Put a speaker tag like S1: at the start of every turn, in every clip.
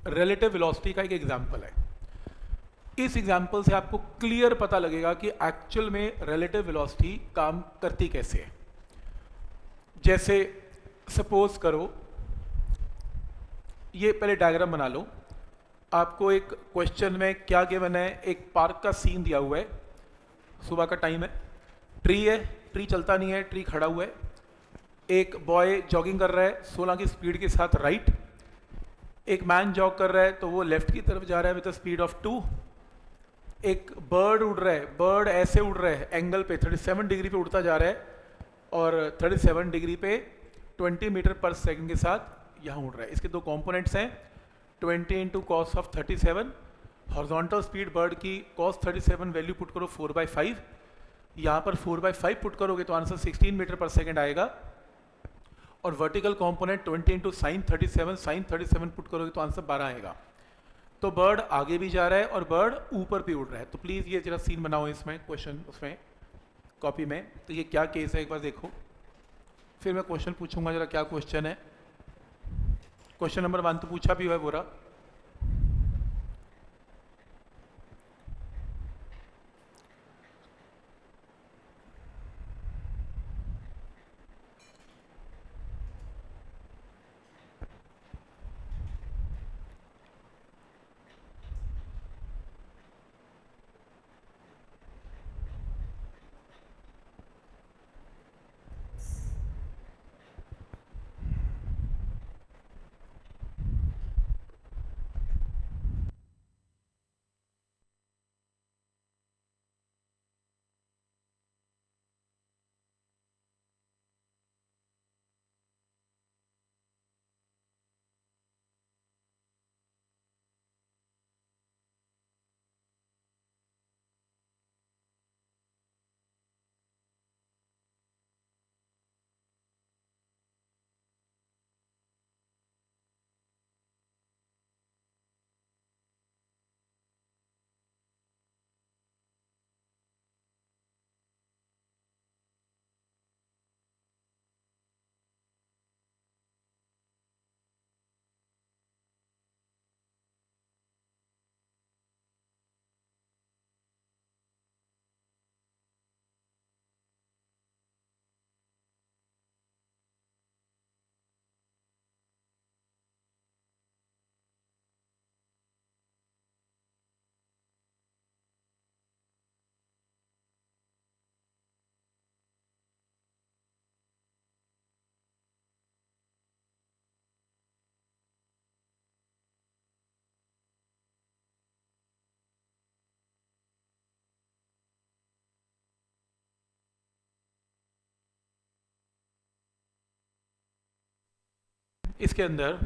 S1: Relative velocity का एक example है। इस एग्जाम्पल से आपको क्लियर पता लगेगा कि एक्चुअल में रिलेटिव वेलोसिटी काम करती कैसे है। जैसे सपोज करो, ये पहले डायग्राम बना लो। आपको एक क्वेश्चन में क्या गिवन है, एक पार्क का सीन दिया हुआ है, सुबह का टाइम है, ट्री है, ट्री चलता नहीं है, ट्री खड़ा हुआ है, एक बॉय जॉगिंग कर रहा है 16 की स्पीड के साथ राइट, एक मैन जॉग कर रहा है तो वो लेफ्ट की तरफ जा रहा है विद द स्पीड ऑफ 2, एक बर्ड उड़ रहा है, बर्ड ऐसे उड़ रहा है एंगल पे 37 डिग्री पे उड़ता जा रहा है और 37 डिग्री पे 20 मीटर पर सेकंड के साथ यहाँ उड़ रहा है। इसके दो कंपोनेंट्स हैं, 20 into cos of 37, horizontal speed bird की कॉस 37 वैल्यू पुट करो 4/5, यहाँ पर 4/5 पुट करोगे तो आंसर 16 मीटर पर सेकंड आएगा, और vertical component 20 into sine 37 put करोगे तो आंसर 12 आएगा। तो बर्ड आगे भी जा रहा है और बर्ड ऊपर भी उड़ रहा है। तो प्लीज़ ये जरा सीन बनाओ इसमें, क्वेश्चन उसमें कॉपी में। तो ये क्या केस है एक बार देखो, फिर मैं क्वेश्चन पूछूंगा जरा क्या क्वेश्चन है। क्वेश्चन नंबर 1 तो पूछा भी हुआ है पूरा। इसके अंदर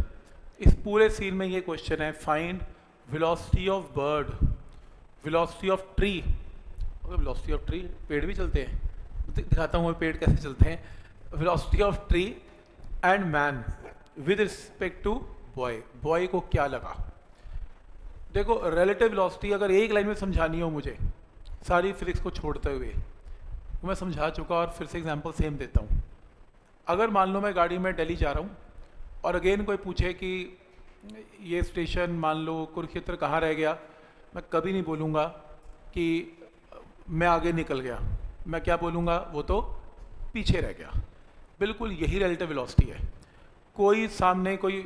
S1: इस पूरे सीन में ये क्वेश्चन है, find velocity of bird, velocity of tree. Velocity of tree, पेड़ भी चलते हैं, दिखाता हूँ पेड़ कैसे चलते हैं। Velocity of tree and man with respect to boy, boy को क्या लगा। देखो रिलेटिव वेलोसिटी अगर एक लाइन में समझानी हो मुझे, सारी फिजिक्स को छोड़ते हुए, तो मैं समझा चुका और फिर से एग्जांपल सेम देता हूँ। अगर मान लो मैं गाड़ी में दिल्ली जा रहा हूँ और अगेन कोई पूछे कि ये स्टेशन मान लो कुरुक्षेत्र कहाँ रह गया, मैं कभी नहीं बोलूँगा कि मैं आगे निकल गया, मैं क्या बोलूँगा, वो तो पीछे रह गया। बिल्कुल यही रिलेटिव वेलोसिटी है। कोई सामने कोई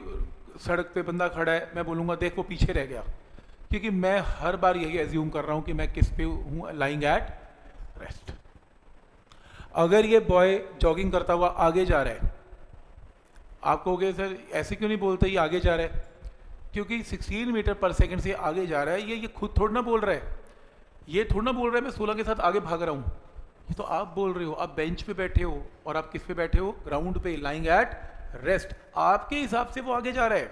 S1: सड़क पे बंदा खड़ा है, मैं बोलूँगा देख वो पीछे रह गया, क्योंकि मैं हर बार यही एज्यूम कर रहा हूँ कि मैं किस पे हूँ, लाइंग एट रेस्ट। अगर ये बॉय जॉगिंग करता हुआ आगे जा रहा है, आप कहोगे सर ऐसे क्यों नहीं बोलते ये आगे जा रहा है, क्योंकि 16 मीटर पर सेकंड से आगे जा रहा है। ये खुद थोड़ा ना बोल रहा है, ये थोड़ा ना बोल रहा है मैं 16 के साथ आगे भाग रहा हूँ, ये तो आप बोल रहे हो। आप बेंच पे बैठे हो और आप किस पे बैठे हो, ग्राउंड पे, लाइंग एट रेस्ट। आपके हिसाब से वो आगे जा रहा है,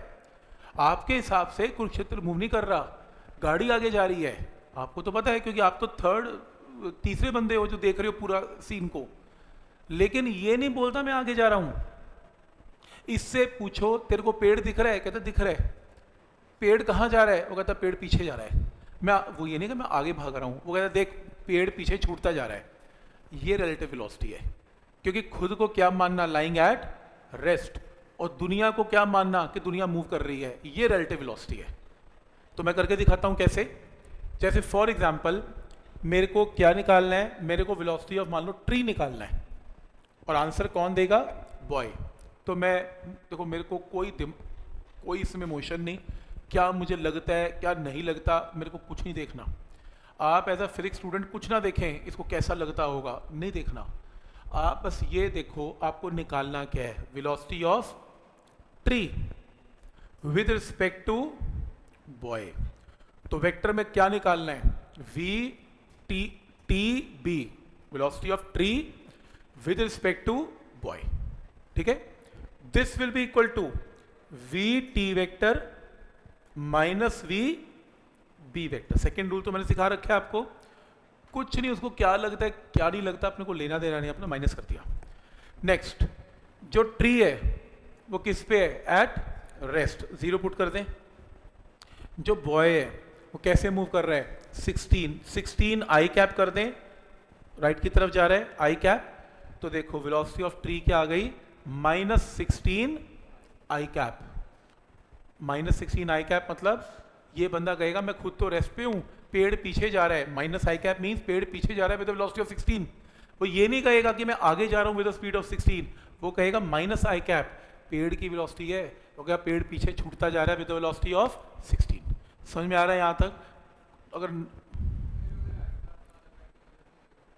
S1: आपके हिसाब से कुरुक्षेत्र मूव नहीं कर रहा, गाड़ी आगे जा रही है। आपको तो पता है क्योंकि आप तो तीसरे बंदे हो जो देख रहे हो पूरा सीन को, लेकिन ये नहीं बोलता मैं आगे जा रहा हूं। इससे पूछो तेरे को पेड़ दिख रहा है, कहता दिख रहा है। पेड़ कहाँ जा रहा है, वो कहता पेड़ पीछे जा रहा है। वो ये नहीं कि मैं आगे भाग रहा हूँ, वो कहता देख पेड़ पीछे छूटता जा रहा है। ये रिलेटिव वेलोसिटी है, क्योंकि खुद को क्या मानना, लाइंग एट रेस्ट, और दुनिया को क्या मानना कि दुनिया मूव कर रही है, ये रिलेटिव वेलोसिटी है। तो मैं करके दिखाता हूँ कैसे। जैसे फॉर एग्जांपल मेरे को क्या निकालना है, मेरे को वेलोसिटी ऑफ मान लो ट्री निकालना है और आंसर कौन देगा, बॉय। तो मैं देखो मेरे को कोई इसमें मोशन नहीं, क्या मुझे लगता है क्या नहीं लगता, मेरे को कुछ नहीं देखना। आप एज अ फिजिक्स स्टूडेंट कुछ ना देखें इसको कैसा लगता होगा, नहीं देखना। आप बस ये देखो आपको निकालना क्या है, velocity of tree with respect to boy. तो वेक्टर में क्या निकालना है, V T B, velocity of tree with respect to boy, ठीक है। This will be equal to V T vector minus V B vector. Second rule तो मैंने सिखा रखा है आपको, कुछ नहीं उसको क्या लगता है क्या नहीं लगता अपने को लेना देना नहीं, अपना माइनस कर दिया। नेक्स्ट जो ट्री है वो किस पे है, एट रेस्ट, 0 पुट कर दें। जो बॉय है वो कैसे मूव कर रहा है, 16 आई कैप कर दें, राइट की तरफ जा रहा है आई कैप। तो देखो वेलोसिटी ऑफ ट्री क्या आ गई, -16 आई कैप। -16 आई कैप मतलब ये बंदा कहेगा मैं खुद तो रेस्ट पे हूं, पेड़ पीछे जा रहा है, माइनस आई कैप मींस पेड़ पीछे जा रहा है विद द वेलोसिटी ऑफ 16। वो ये नहीं कहेगा कि मैं आगे जा रहा हूं विद द स्पीड ऑफ 16, वो कहेगा माइनस आई कैप, पेड़ की वेलोसिटी है तो क्या पेड़ पीछे छूटता जा रहा है विद द वेलोसिटी ऑफ 16। समझ में आ रहा है यहां तक। अगर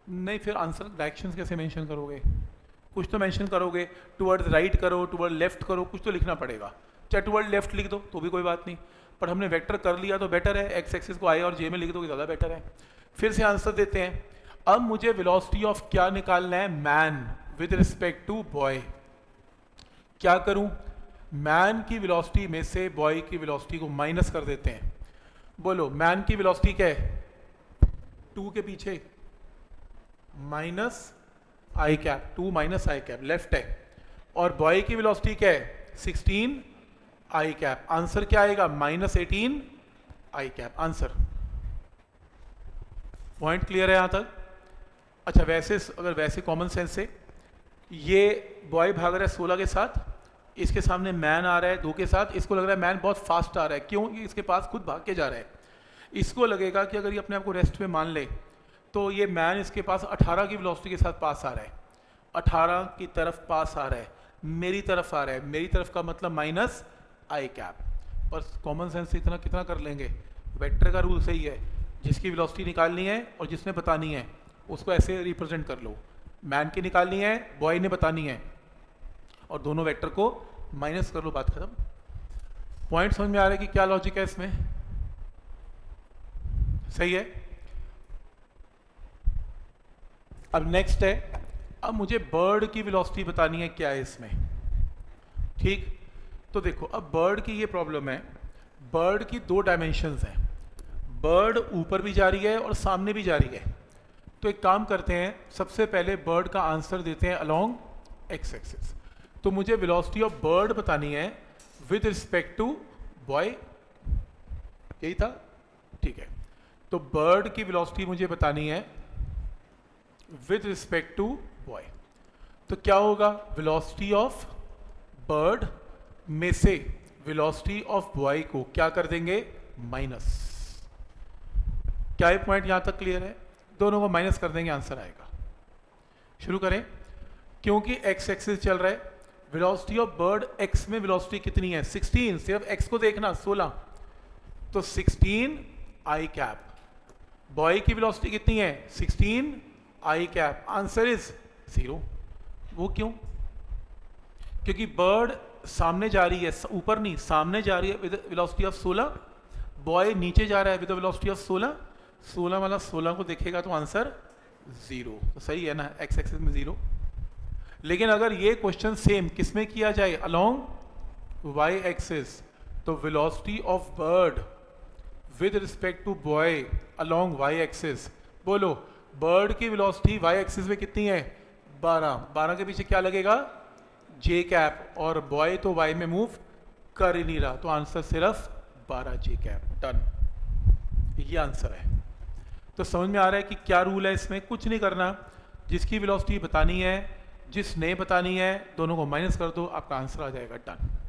S1: नहीं फिर आंसर डायरेक्शंस कैसे मेंशन करोगे, कुछ तो मेंशन करोगे, टुवर्ड्स राइट करो, टुवर्ड लेफ्ट करो, कुछ तो लिखना पड़ेगा। चाहे टुवर्ड लेफ्ट लिख दो तो भी कोई बात नहीं, पर हमने वेक्टर कर लिया तो बेटर है, एक्स एक्सिस को आई और जे में लिख दो ज़्यादा बेटर है। फिर से आंसर देते हैं। अब मुझे वेलोसिटी ऑफ क्या निकालना है, man with respect to boy. क्या करूं, मैन की वेलोसिटी में से बॉय की वेलोसिटी को माइनस कर देते हैं। बोलो मैन की वेलोसिटी क्या है, 2 के पीछे माइनस आई कैप, 2 माइनस आई कैप लेफ्ट है, और बॉय की वेलोसिटी क्या है 16 आई कैप। आंसर क्या आएगा, -18 आई कैप आंसर। पॉइंट क्लियर है यहां तक। अच्छा वैसे अगर वैसे कॉमन सेंस से ये बॉय भाग रहा है 16 के साथ, इसके सामने मैन आ रहा है 2 के साथ, इसको लग रहा है मैन बहुत फास्ट आ रहा है, क्यों, इसके पास खुद भाग के जा रहा है। इसको लगेगा कि अगर ये अपने आप को रेस्ट में मान ले तो ये मैन इसके पास 18 की वेलोसिटी के साथ पास आ रहा है, 18 की तरफ पास आ रहा है, मेरी तरफ आ रहा है, मेरी तरफ का मतलब माइनस आई कैप। पर कॉमन सेंस से इतना कितना कर लेंगे, वेक्टर का रूल सही है, जिसकी वेलोसिटी निकालनी है और जिसने बतानी है उसको ऐसे रिप्रेजेंट कर लो, मैन की निकालनी है बॉय ने बतानी है, और दोनों वेक्टर को माइनस कर लो, बात खत्म। पॉइंट समझ में आ रहा है कि क्या लॉजिक है इसमें, सही है। अब नेक्स्ट है, अब मुझे बर्ड की वेलोसिटी बतानी है क्या है इसमें, ठीक। तो देखो अब बर्ड की ये प्रॉब्लम है, बर्ड की 2 डायमेंशंस हैं, बर्ड ऊपर भी जा रही है और सामने भी जा रही है। तो एक काम करते हैं, सबसे पहले बर्ड का आंसर देते हैं अलोंग एक्स एक्सिस। तो मुझे वेलोसिटी ऑफ बर्ड बतानी है विद रिस्पेक्ट टू बॉय, यही था, ठीक है। तो बर्ड की वेलोसिटी मुझे बतानी है विद रिस्पेक्ट टू बॉय। तो क्या होगा, वेलोसिटी ऑफ बर्ड में से वेलोसिटी ऑफ बॉय को क्या कर देंगे, माइनस। क्या ये पॉइंट यहां तक क्लियर है, दोनों को माइनस कर देंगे, आंसर आएगा। शुरू करें, क्योंकि एक्स एक्सिस चल रहा है, वेलोसिटी ऑफ बर्ड एक्स में वेलोसिटी कितनी है 16, सिर्फ एक्स को देखना 16, तो 16 आई कैप। बॉय की वेलोसिटी कितनी है 16 आई कैप, आंसर इज 0। वो क्यों, क्योंकि बर्ड सामने जा रही है, ऊपर नहीं सामने जा रही है विद वेलोसिटी ऑफ 16, बॉय नीचे जा रहा है विद वेलोसिटी ऑफ 16, 16 वाला 16 को देखेगा तो आंसर 0, तो सही है ना, एक्स एक्सिस में 0। लेकिन अगर ये क्वेश्चन सेम किस में किया जाए, अलोंग वाई एक्सिस, तो velocity of bird with respect to boy along Y axis, बोलो बर्ड की वेलोसिटी वाई एक्सिस में कितनी है 12, 12 के पीछे क्या लगेगा जे कैप, और बॉय तो वाई में मूव कर ही नहीं रहा, तो आंसर सिर्फ 12 जे कैप, डन, ये आंसर है। तो समझ में आ रहा है कि क्या रूल है इसमें, कुछ नहीं करना, जिसकी वेलोसिटी बतानी है जिस नहीं बतानी है दोनों को माइनस कर दो, आपका आंसर आ जाएगा डन।